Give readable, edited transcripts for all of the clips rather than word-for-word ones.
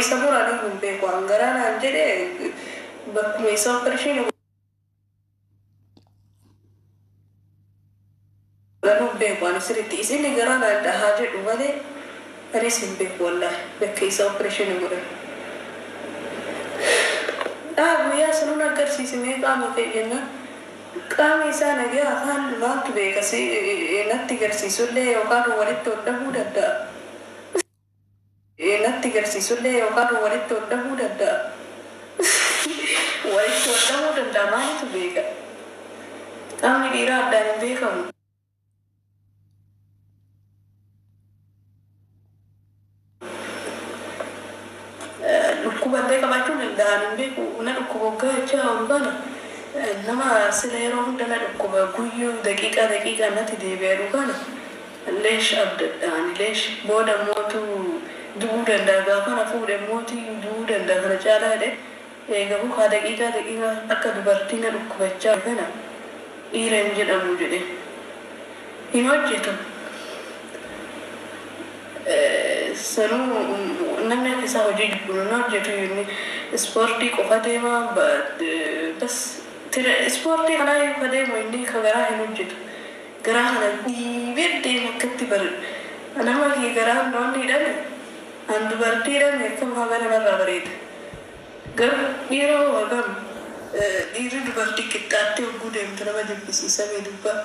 isa muranii hin beeku hangaraan jedhee bakkuma isa operation lanu beeku ani sirriitti isin garaan adda haa jedhu malee anis hin beeku wallahi bakka isa operation godhan. Guyyaa sanuun agarsiisnee qaama keenya qaama isaa nagee afaan maaltu beekasi natti agarsiisullee yookaan walitti hodhamuu danda'a. Natti agarsiisullee yookaan walitti hodhamuu danda'a. Walitti hodhamuu danda'a maalitu beeka? Qaamni dhiiraa addaan hin beekamu. Dhukkuballee qabaachuun danda'an hin beeku. Na dhukkuba waggaa jechaa hambana. Nama sila yeroo hundana dhukkuba guyyuu daqiiqaa natti deebi'aa kana leesh abdadhaan leesh booda mootu du'uu danda'a gaafa na fuudhe mootii du'uu danda'a kana caalaa jedhe eegamu haa daqiiqaa akka dubartii na dhukkubachaa kana dhiira hin jedhamu jedhe hin hojjetu. Sanuu namni akka isaa hojii jibbuu hin hojjetu ispoortii qofa deemaa bas ispoortii kanaa yoo ka deemu inni ka garaa hin hojjetu. Garaa kana dhiibee deema akkatti bareedu. Nama kee garaa hundoonni hidhame an dubartii hidhame akkam haga namarraa bareeda. Garuu dhiira hoo hagam dhiirri dubartii qixxaattee hogguu deemtu nama jibbisiisamee dubbaa.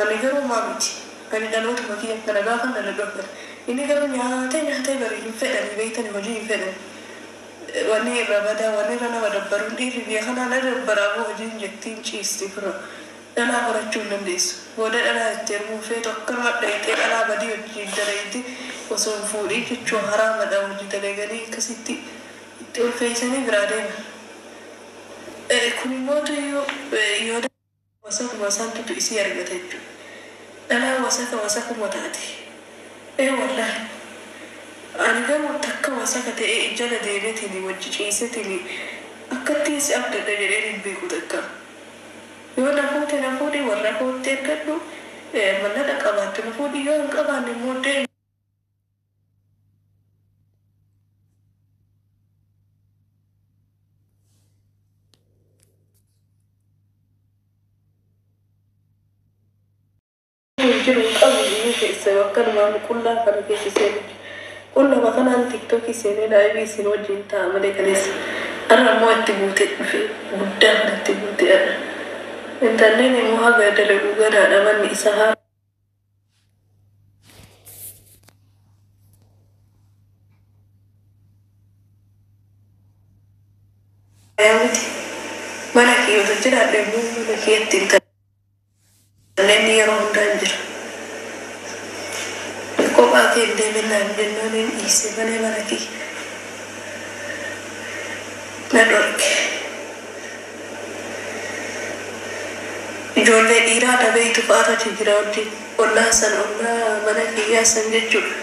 Ani garuu maa miti. Ani dhalootuma kiyya kana gaafa dalagu akkana. Inni garuu nyaatee barii hin fedhani beektani hojii hin fedhani. Wanni irra badaa wanni irra nama dabbaruun dhiirri biyya kanaa na dabbaraaboo hojiin jettiin ciisti fira. Dhalaa horachuu hin dandeessu. Booda dhalaa itti erguu feetu akkuma dhayitee dhalaa badii hojii dalayti osoo hin fuudhii jechuun haraamadha hojii dalaganii akkasitti itti ulfeessanii biraa deema. Kun immoo yoo wasakuma isaantu isii argata jechuudha. Dhalaa wasakuma taate. Wallahi. Ani garuu takka wasaka ta'ee jala deemeetiin wajji ciisetiin akkattiin si abdadha jedhee hin beeku takka. Yoo na fuudhee warra kootti ergadhu mallaqa qabaattu na fuudhii yoo hin qabaanne immoo deemu. Jiru qabu inni keessa akkanumaan qullaa kana keessa seenu. Qulla makanaan TikTokii seenee laayivii isin wajjin ta'a malee kaleessa. Arra immoo itti buutee dhufe guddaa kanatti buutee arra. Intalleen immoo haga dalaguu gadaadha manni isa haa. Mana kiyyootu jiraadha immoo mana kiyyatti intalleen yeroo hundaan jira. Kophaa kee deebiinaan jennaan hin dhiise malee mana kiyya. Na dhorke. Ijoollee dhiiraa dhabeetu fa'aatu jira wajjin ollaa mana kiyyaa san jechuudha.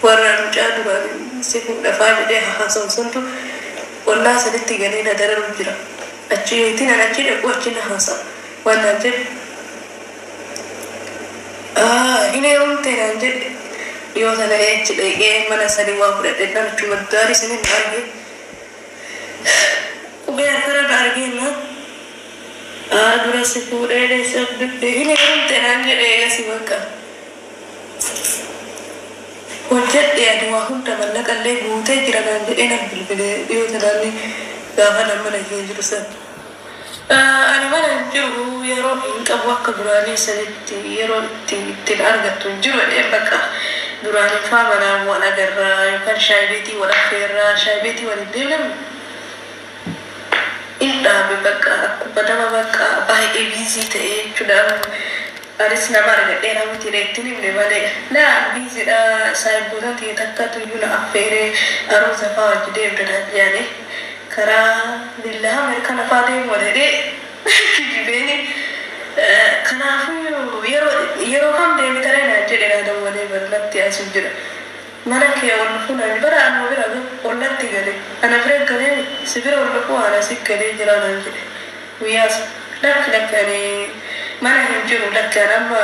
Warra mucaa duraan si fuudhafaa jedhee haasa'u santu ollaa sanitti galee na dararu jira. Achi yoitiin an achi dhaqu achi na haasa'a. Waan naan jedhe. Ini teeraan jedhe yoo sana achi dhaqee mana sadii waa fudhadhe dhaan achuma gaarii sanin argee. Qubee harkarra argeenna. Dura si fuudhee deessa abdudde ini teeraan jedhe eegasi bakka. Hojjedhe ani waa hunda mallaqallee guutee jira naan jedhee nan bilbilee dhiyoo sanaan gaafa nan mana kee jiru sana. Ani mana hin jiru yeroo hin qabu akka duraanii sanitti yeroo ittiin argattu hin jiru jedhee bakka duraanii faa manaan waan agarraa yookaan shaayibeetii wal affeerraa shaayibeetii wal hin deemnamu. Hin dhaabe bakka akkuma nama bakka baay'ee biizii ta'ee jechuudha. Anis nama argadhee namatti reettiin himne malee naa biiziidha saayiboota ta'e takkatu iyyuu na affeeree aroota fa'aa wajji deemdadhaan yaane. Karaa billaha Ameerikaa lafaa deemu wadhedhee kijibeeni kanaafuu yeroo kam deebitaree naan jedhe naa dawwalee barnatti asuu jira. Mana kee ol fuunaan bara amma bira ollatti galee ana bira galee si bira ol dhufuu haala si galee jira naan jedhe. Guyyaas lakkanee mana hin jiru lakkaan amma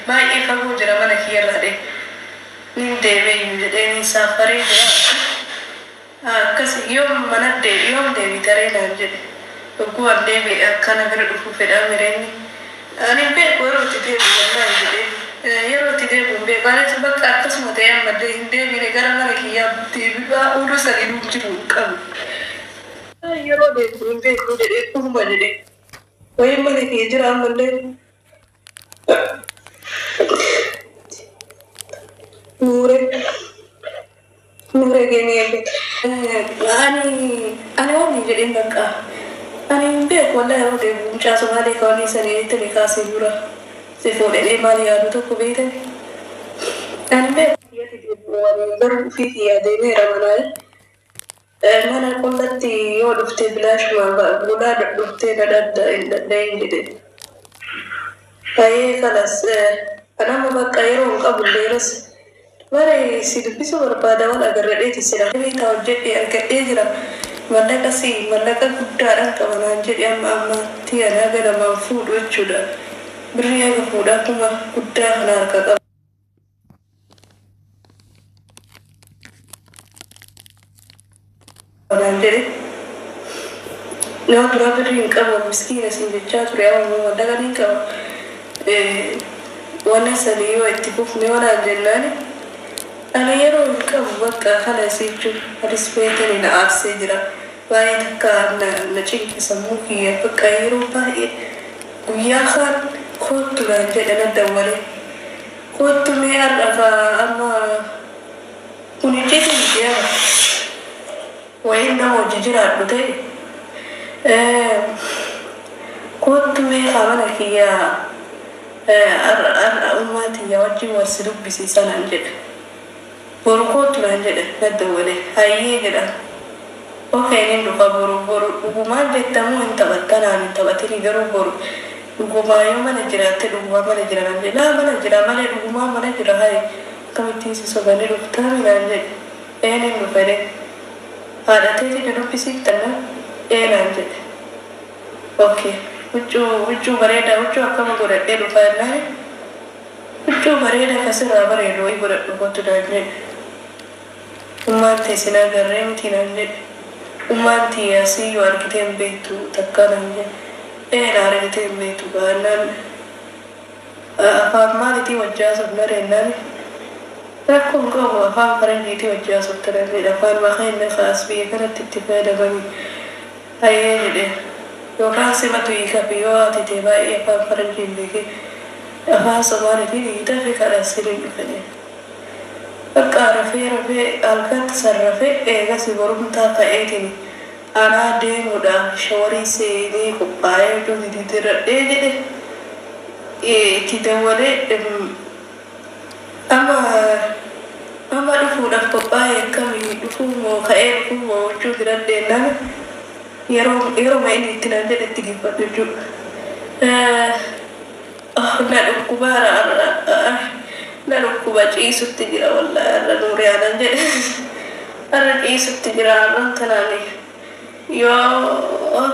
baay'ee fagoo jira mana kiyyarraa dhee. deebiin jedheen saafarii jira. Akkas yoom deebitaree naan jedhe. Dhuguu an deebi akkana bira dhufu fedhaa mireenni. Ani beeku yerootti deebi wallaahi jedheen. Yerootti deebiin beeku. Anis bakka akkasuma ta'e ammallee hin deebine gara mana kiyyaa deebi'aa oduu sanii nuuf jiru hin qabu. Yeroo deebiin hin beeku jedhee dhuguma jedhee. Wayii mana kiyya jira ammallee. Nure gini ani wani jadi mereka ani be ko la ro de buncha so male ko ni sare te le ka se dura se fo de mali ya to ko be te ani be ya ti de wani garu fi ya de ne ramanal mana kollati yo dufte bilash ma ba guda dufte da indi de ay khalas ana ma ba kayro qabul deras Mare si dubbisu barbaada waan agarradheeti sila beekaa hojjedhe argadhee jira mallaqa guddaadhaan qabanaan jedhe ammaatti anaa ganamaan fuudhu jechuudha birrii haga fuudhaa kuma guddaa kana harka qaba. Kanaan jedhe nama duraa birrii hin qabu miskiina siin jechaa ture amma mallaqa ni qaba waan sanii yoo itti fufne waan jennaani. Ana yeroo qabu bakka kana sichu rispeetani na arsee jira baay'ee takka na cinqi sammuu kiyya bakka yeroo baay'ee guyyaa kaan kootu naan jedhe na dawwale kootu mee har'a amma kuni jechuun jedhama wayiin nama hojii jiraadhu ta'e kootu mee mana kiyya har'a ummaatii wajjin wal si dubbisiisan an jedhe. Boru turan jedhe nadda wale hayyee jedha okeen dhufa boru dhugumaan jettamu hin taphattanaan hin taphatini garuu boru dhugumaa yoo mana jiraatte dhugumaa mana jira naan jedhe laa mana jira malee dhugumaa mana jira hayi akkamittiin si sobanii dhuftaami naan jedhe eenin dhufede haadhateeti dudubbisiiftanna naan jedhe okee huccuu bareedaa huccuu akkama godhadhee dhufa jennaani huccuu bareedaa kasirraa bareedu wayii godhadhu kottu naan jedhe Umanti sina garem tinanje umanti asi yo arkitem betu takkananje arkitem betu banan afam maliti wajja subnare nan rakum ko afam paranji ti wajja subtare afam ma khain khas bi kanat ittifada bani ayye de yo kasimatu ikabiyo atite ba afam paranji beke afam samare ti ita fi kala sirin bene Bakka rafee algat sarrafe eegas borumtaa ta'eetini anaa deemuudhaan shawarii seenee qophaa'ee dhoofitiitirradhee jedhe itti dawalee amma dhufuudhaaf qophaa'ee akkamii dhufuu moo ka'ee dhufuu moo jechuu diradhee nami yeroo inni itti naan jedhe itti giffadhu jechuudha na dhukkubaara Lalu baca isu tijira wala lalu rianan je, ada isu tijira orang tanani. Yo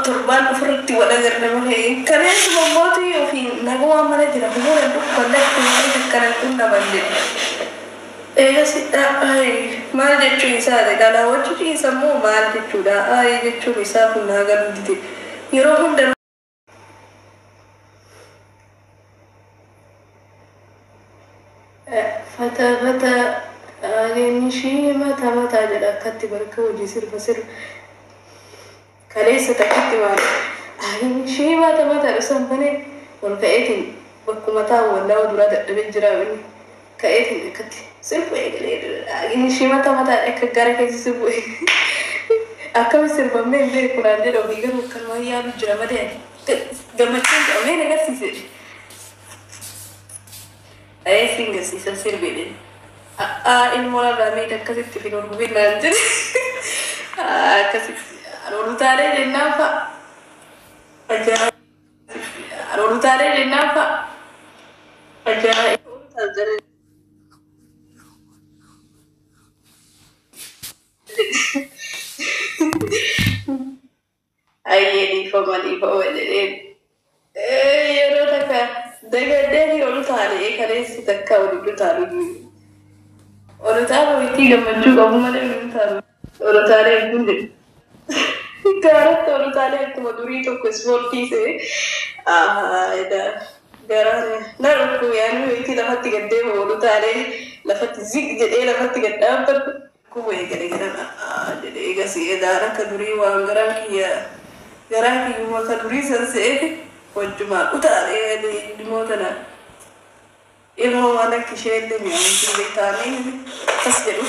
turban ufurti wala gerna mana? Karena semua boti yo fin nagu amane jira bukan untuk kolek tuh karena tunda mandi. Sih ay mal je cuy sada kalau wajib cuy semua mal je cuda ay je cuy bisa pun naga didi. Yoro pun Fata nishi mata jala katti barka wajhi sir kalesa takatti ma nishi mata rusan bane wal kaetin bakku mata wala dura da jira bane kaetin katti sir ko egale nishi mata ekagara kai sir ko akam sir bamme be kurande do bigaru kalma ya jira made gamacin da me ne gasi sir Ay singa si sa sirbede. In mola rame da kasi tifino rubi lanjir. Kasi arolutare jennafa. Aja arolutare jennafa. Aja arolutare. Ay di fama wale. Yero taka. Daga dari olu tare kare si takka olu tare Sabe o que eu me digo alguma vez sabe? Ora tare quindi gara ora tare come durito questo fortise ed garane naro ku yani witi la fatti che devo valutare la fatti zig e la fatti che dapat come che jadi gasi edara kaduri wa garaki ma kaduri sanse wajuma utare di motana ilmu wala kishede mi anti betani tasjeru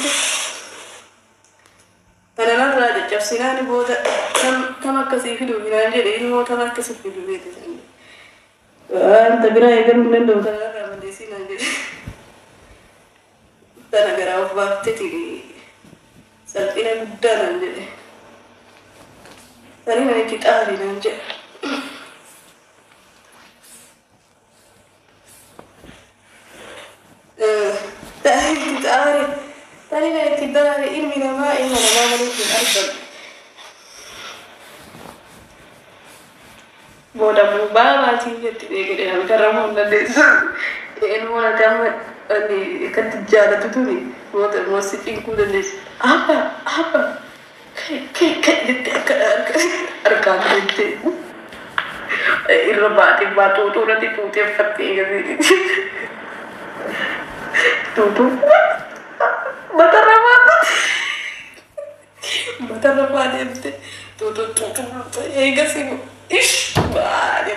أنا ما راجع جالسيناني بودا تمكسي في دوبنا جري إنه تمكسي في دوبنا أنت براي كم من دودا كم ديسي نجري تنا كراو بافتي سالفينا بدا نجري سالفينا نكتاري نجري كتاري سالفينا كتاري إلمنا ما إلمنا ما ملك الأرض boda baba tinjati begede am karamu ndese en mo kam ani katijara tuturi boda mo sifin kuda nes apa arkan dite irrabati batu turati tuti fatti gadi tutu batarama dite tutu egasi ish vale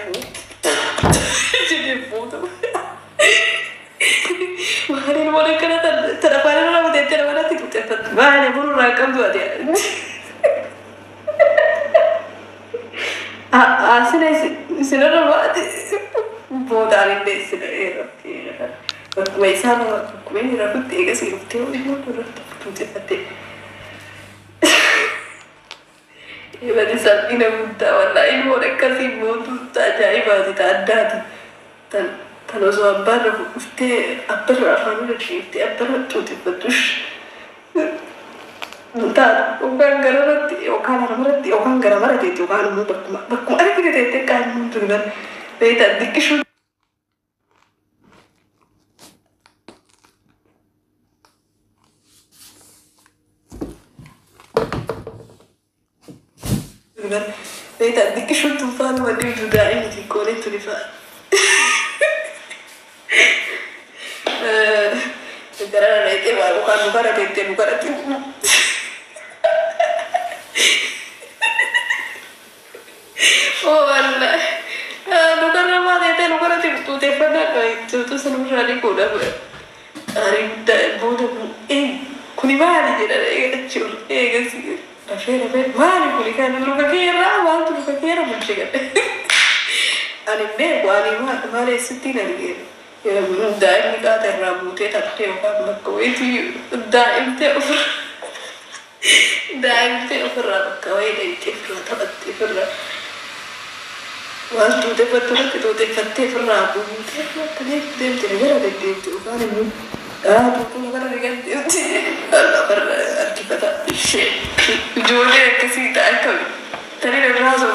jadi foto vale no vale cara trabalhar não vou ter trabalhar tipo vale por uma campo dia se não vai vou dar em vez de mas sabe como é que era porque é assim o teu irmão tu te fate Ibadah saat ini muda lain mereka sih mau saja ibadah ada kalau soal ufte apa rahaman itu apa tuh betul muda orang gara-gara itu kan mau berkumar ada kita kan dengan beda dikisah beta di che tu fanno ma di giudare di corretto di fa gara rete ma quando para te bucara tu oh valla bucara ma te bucara tu te fanno tu sono già coda arida bodo con i vari così Raffaele male quelli che hanno Luca che era altro Luca che era non c'è anime quali male settina di dai mi cade ramute tatte o fa coiti dai te ofra coiti te ofra quanto te fatto che tu te fatte fra te vera che te fare tu magari ragazzi allora per archivata giuro che si dai tani il raso